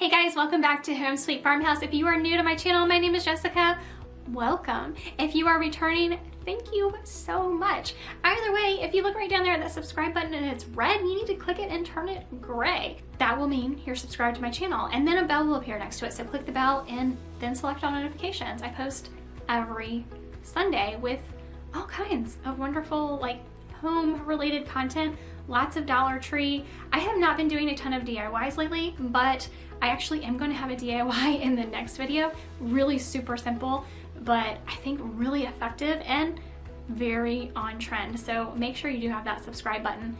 Hey guys, welcome back to Home Sweet Farmhouse. If you are new to my channel, my name is Jessica. Welcome. If you are returning, thank you so much. Either way, if you look right down there at that subscribe button and it's red, you need to click it and turn it gray. That will mean you're subscribed to my channel, and then a bell will appear next to it. So click the bell and then select all notifications. I post every Sunday with all kinds of wonderful home related content, lots of Dollar Tree. I have not been doing a ton of DIYs lately, but I actually am going to have a DIY in the next video. Really super simple, but I think really effective and very on trend. So make sure you do have that subscribe button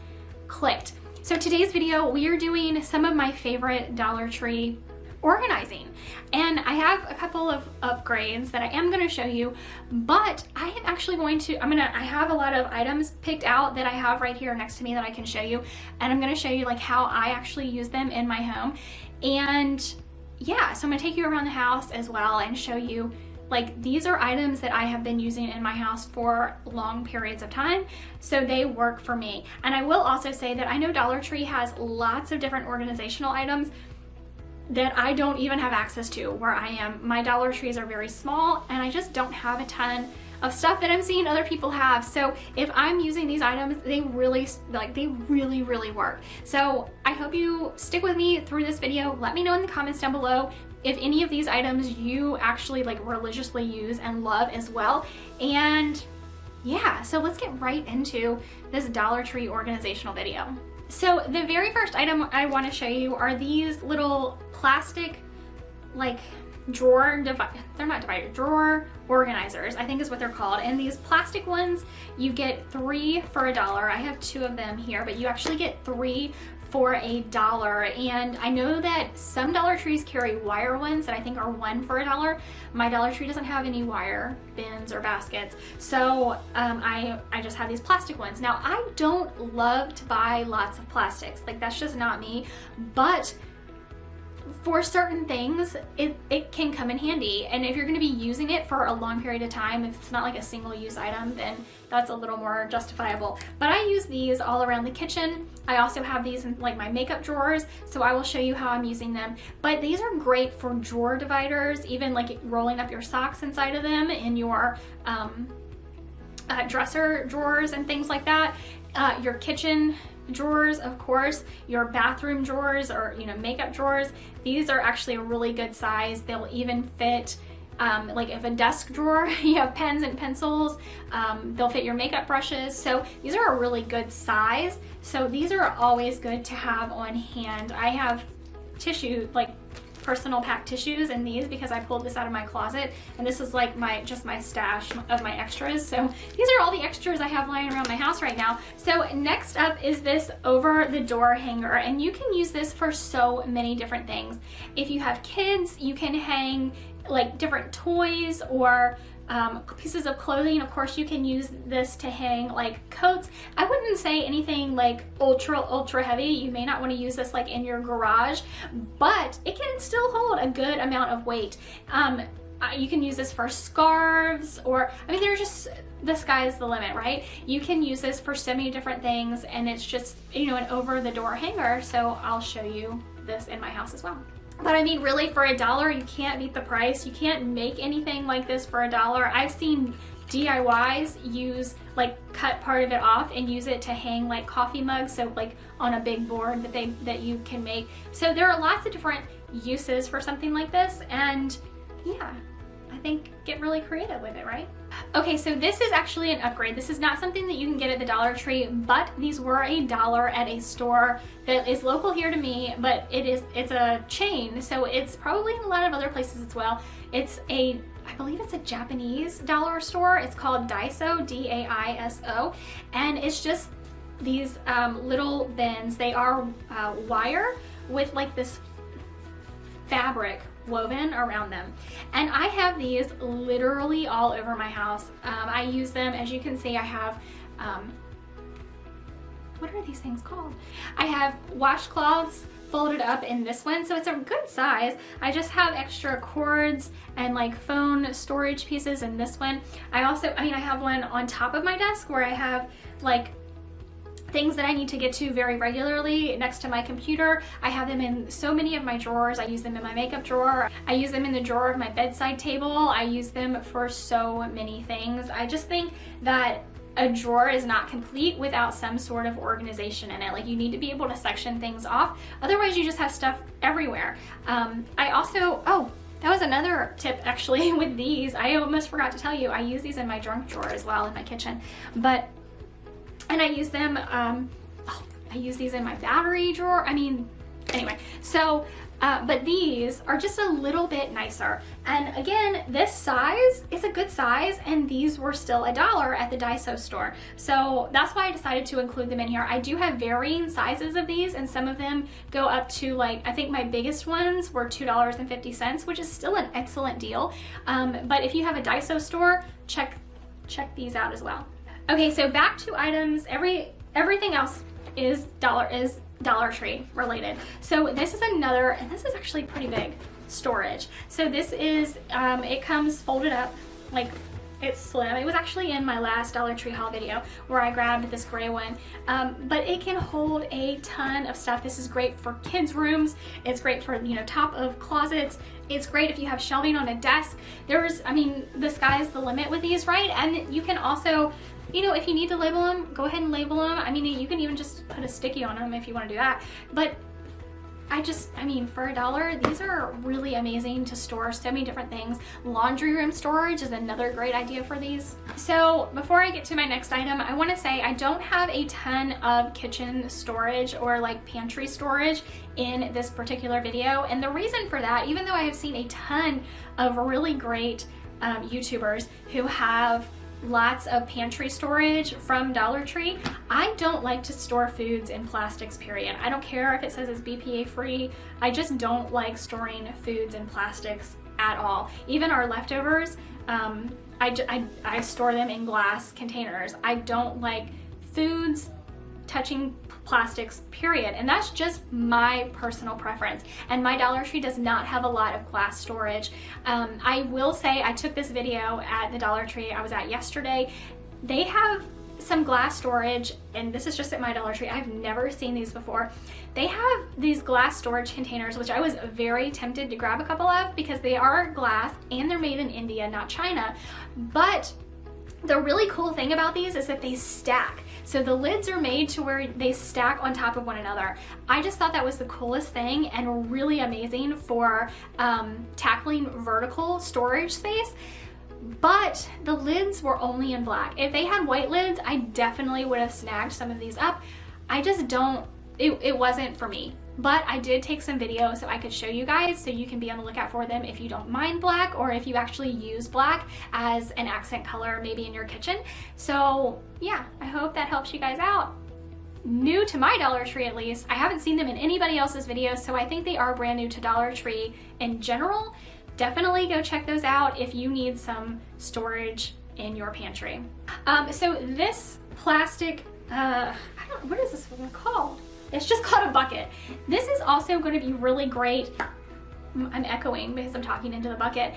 clicked. So today's video, we are doing some of my favorite Dollar Tree organizing, and I have a couple of upgrades that I am going to show you, but I am actually going to, I have a lot of items picked out that I have right here next to me that I can show you, and I'm going to show you how I actually use them in my home. And yeah, so I'm going to take you around the house as well and show you these are items that I have been using in my house for long periods of time, so they work for me. And I will also say that I know Dollar Tree has lots of different organizational items that I don't even have access to where I am. My Dollar Trees are very small, and I just don't have a ton of stuff that I'm seeing other people have. So if I'm using these items, they really work. So I hope you stick with me through this video. Let me know in the comments down below if any of these items you actually religiously use and love as well. And yeah, so let's get right into this Dollar Tree organizational video. So the very first item I want to show you are these little plastic drawer organizers, I think is what they're called. And these plastic ones, you get 3 for $1. I have 2 of them here, but you actually get 3 for $1. And I know that some Dollar Trees carry wire ones that I think are 1 for $1. My Dollar Tree doesn't have any wire bins or baskets, so I just have these plastic ones. Now, I don't love to buy lots of plastics, that's just not me, but for certain things, it can come in handy. And if you're going to be using it for a long period of time, if it's not a single-use item, then that's a little more justifiable. But I use these all around the kitchen. I also have these in my makeup drawers, so I will show you how I'm using them. But these are great for drawer dividers, even rolling up your socks inside of them in your dresser drawers and things like that. Your kitchen drawers, of course, your bathroom drawers, or makeup drawers. These are actually a really good size. They'll even fit if a desk drawer, you have pens and pencils, they'll fit your makeup brushes. So these are a really good size. So these are always good to have on hand. I have tissue, personal pack tissues in these because I pulled this out of my closet, and this is just my stash of my extras. So these are all the extras I have lying around my house right now. So next up is this over the door hanger, and you can use this for so many different things. If you have kids, you can hang different toys or pieces of clothing. Of course, you can use this to hang coats. I wouldn't say anything ultra heavy. You may not want to use this in your garage, but it can still hold a good amount of weight. You can use this for scarves, or they're just, the sky's the limit, right? You can use this for so many different things, and it's just an over the door hanger. So I'll show you this in my house as well. But really, for $1, you can't beat the price. You can't make anything like this for $1. I've seen DIYs use cut part of it off and use it to hang coffee mugs, so on a big board that you can make. So there are lots of different uses for something like this, and yeah, I think get really creative with it, right? Okay, so this is actually an upgrade. This is not something that you can get at the Dollar Tree, but these were $1 at a store that is local here to me, but it's a chain, so it's probably in a lot of other places as well. I believe it's a Japanese dollar store. It's called Daiso, D-A-I-S-O, and it's just these little bins. They are wire with this fabric woven around them, and I have these literally all over my house. I use them, as you can see. I have what are these things called? I have washcloths folded up in this one, so it's a good size. I just have extra cords and phone storage pieces in this one. I also, I have one on top of my desk where I have things that I need to get to very regularly next to my computer. I have them in so many of my drawers. I use them in my makeup drawer. I use them in the drawer of my bedside table. I use them for so many things. I just think that a drawer is not complete without some sort of organization in it. Like, you need to be able to section things off. Otherwise, you just have stuff everywhere. I also, oh, that was another tip actually with these. I almost forgot to tell you, I use these in my junk drawer as well in my kitchen. And I use them, I use these in my battery drawer. I mean, anyway, so, but these are just a little bit nicer. And again, this size is a good size, and these were still $1 at the Daiso store. So that's why I decided to include them in here. I do have varying sizes of these, and some of them go up to, like, I think my biggest ones were $2.50, which is still an excellent deal. But if you have a Daiso store, check these out as well. Okay, so back to items. Everything else is Dollar Tree related. So this is another, and this is actually pretty big, storage. So this is, it comes folded up, like, it's slim. It was actually in my last Dollar Tree haul video where I grabbed this gray one, but it can hold a ton of stuff. This is great for kids' rooms. It's great for, you know, top of closets. It's great if you have shelving on a desk. I mean, the sky's the limit with these, right? And you can also, you know, if you need to label them, go ahead and label them. I mean, you can even just put a sticky on them if you want to do that. But I mean, for $1, these are really amazing to store so many different things. Laundry room storage is another great idea for these. So before I get to my next item, I want to say I don't have a ton of kitchen storage or like pantry storage in this particular video. And the reason for that, even though I have seen a ton of really great YouTubers who have lots of pantry storage from Dollar Tree, I don't like to store foods in plastics, period. I don't care if it says it's BPA free. I just don't like storing foods in plastics at all. Even our leftovers, I store them in glass containers. I don't like foods touching plastics, period. And that's just my personal preference. And my Dollar Tree does not have a lot of glass storage. I will say I took this video at the Dollar Tree I was at yesterday. They have some glass storage, and this is just at my Dollar Tree. I've never seen these before. They have these glass storage containers, which I was very tempted to grab a couple of because they are glass and they're made in India, not China. But the really cool thing about these is that they stack. So the lids are made to where they stack on top of one another. I just thought that was the coolest thing and really amazing for tackling vertical storage space. But the lids were only in black. If they had white lids, I definitely would have snagged some of these up. I just don't, it wasn't for me. But I did take some videos so I could show you guys, so you can be on the lookout for them if you don't mind black, or if you actually use black as an accent color maybe in your kitchen. So yeah, I hope that helps you guys out. New to my Dollar Tree, at least. I haven't seen them in anybody else's videos, so I think they are brand new to Dollar Tree in general. Definitely go check those out if you need some storage in your pantry. So this plastic, what is this one called? It's just called a bucket. This is also going to be really great. I'm echoing because I'm talking into the bucket.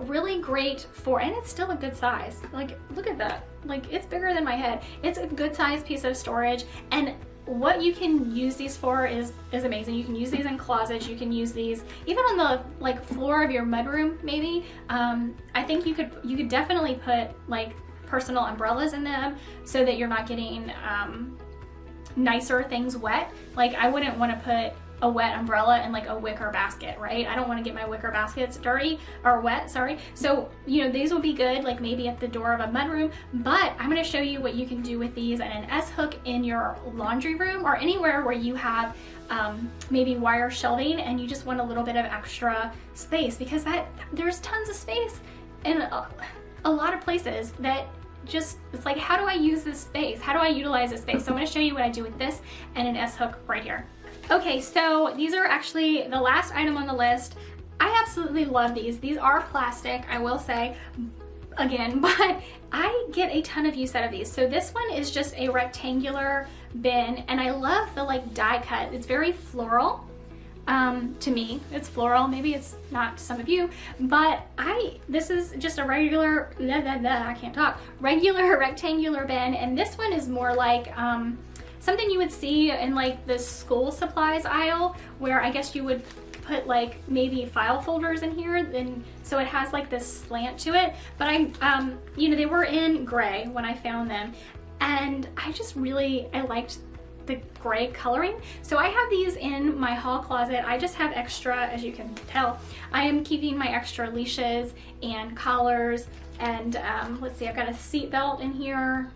Really great for, and it's still a good size. Like, look at that. Like, it's bigger than my head. It's a good size piece of storage, and what you can use these for is amazing. You can use these in closets. You can use these even on the like floor of your mudroom, maybe. I think you could definitely put like personal umbrellas in them so that you're not getting nicer things wet. Like, I wouldn't want to put a wet umbrella in like a wicker basket, right? I don't want to get my wicker baskets dirty or wet, sorry. So, you know, these will be good like maybe at the door of a mudroom, but I'm going to show you what you can do with these and an S-hook in your laundry room or anywhere where you have maybe wire shelving and you just want a little bit of extra space, because there's tons of space in a lot of places that just, it's like, how do I use this space? How do I utilize this space? So I'm going to show you what I do with this and an S-hook right here. Okay, so these are actually the last item on the list. I absolutely love these. These are plastic, I will say, again, but I get a ton of use out of these. So this one is just a rectangular bin, and I love the like die cut. It's very floral. To me, it's floral. Maybe it's not to some of you, but this is just a regular, I can't talk, regular rectangular bin, and this one is more like, something you would see in like the school supplies aisle, where I guess you would put like maybe file folders in here, then so it has like this slant to it. But you know, they were in gray when I found them, and I liked the gray coloring. So I have these in my hall closet. I just have extra, as you can tell, I am keeping my extra leashes and collars, and let's see, I've got a seat belt in here,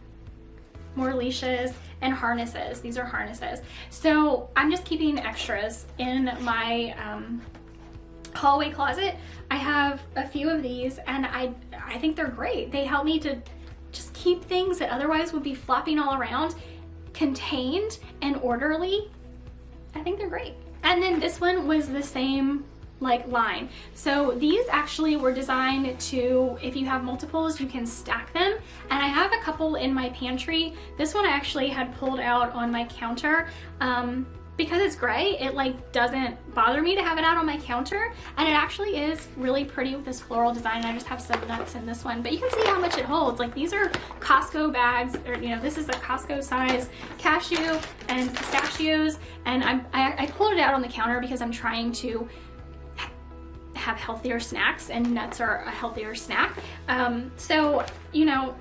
more leashes, and harnesses. These are harnesses. So I'm just keeping extras in my hallway closet. I have a few of these, and I think they're great. They help me to just keep things that otherwise would be flopping all around contained and orderly. I think they're great. And then this one was the same like line. So these actually were designed to, if you have multiples, you can stack them. And I have a couple in my pantry. This one I actually had pulled out on my counter. Because it's gray, it like doesn't bother me to have it out on my counter, and it actually is really pretty with this floral design. I just have some nuts in this one, but you can see how much it holds. Like, these are Costco bags, or you know, this is a Costco size cashew and pistachios, and I pulled it out on the counter because I'm trying to have healthier snacks, and nuts are a healthier snack. So, you know,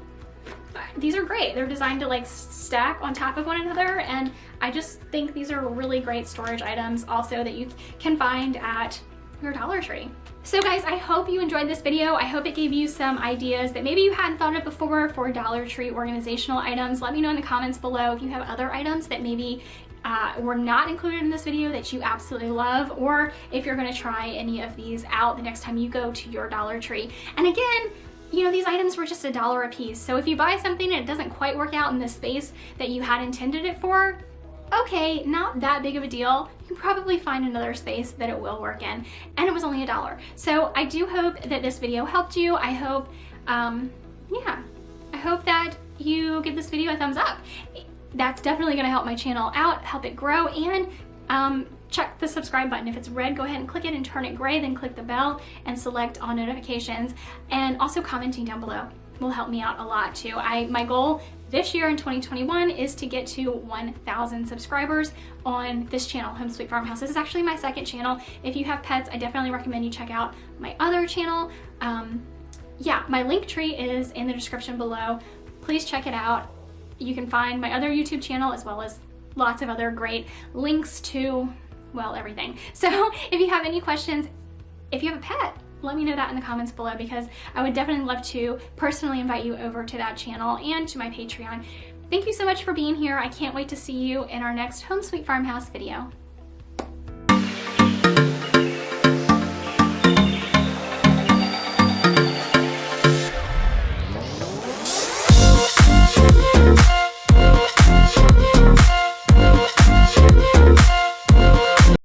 these are great. They're designed to like stack on top of one another, and I just think these are really great storage items also that you can find at your Dollar Tree. So guys, I hope you enjoyed this video. I hope it gave you some ideas that maybe you hadn't thought of before for Dollar Tree organizational items. Let me know in the comments below if you have other items that maybe were not included in this video that you absolutely love, or if you're gonna try any of these out the next time you go to your Dollar Tree. And again, you know, these items were just $1 a piece. So if you buy something and it doesn't quite work out in the space that you had intended it for, okay, not that big of a deal. You can probably find another space that it will work in, and it was only $1. So I do hope that this video helped you. I hope, yeah, I hope that you give this video a thumbs up. That's definitely gonna help my channel out, help it grow, and check the subscribe button. If it's red, go ahead and click it and turn it gray, then click the bell and select all notifications. And also commenting down below will help me out a lot too. My goal this year in 2021 is to get to 1,000 subscribers on this channel, Home Sweet Farmhouse. This is actually my second channel. If you have pets, I definitely recommend you check out my other channel. Yeah, my link tree is in the description below. Please check it out. You can find my other YouTube channel as well as lots of other great links to, well, everything. So if you have any questions, if you have a pet, let me know that in the comments below, because I would definitely love to personally invite you over to that channel and to my Patreon. Thank you so much for being here. I can't wait to see you in our next Home Sweet Farmhouse video.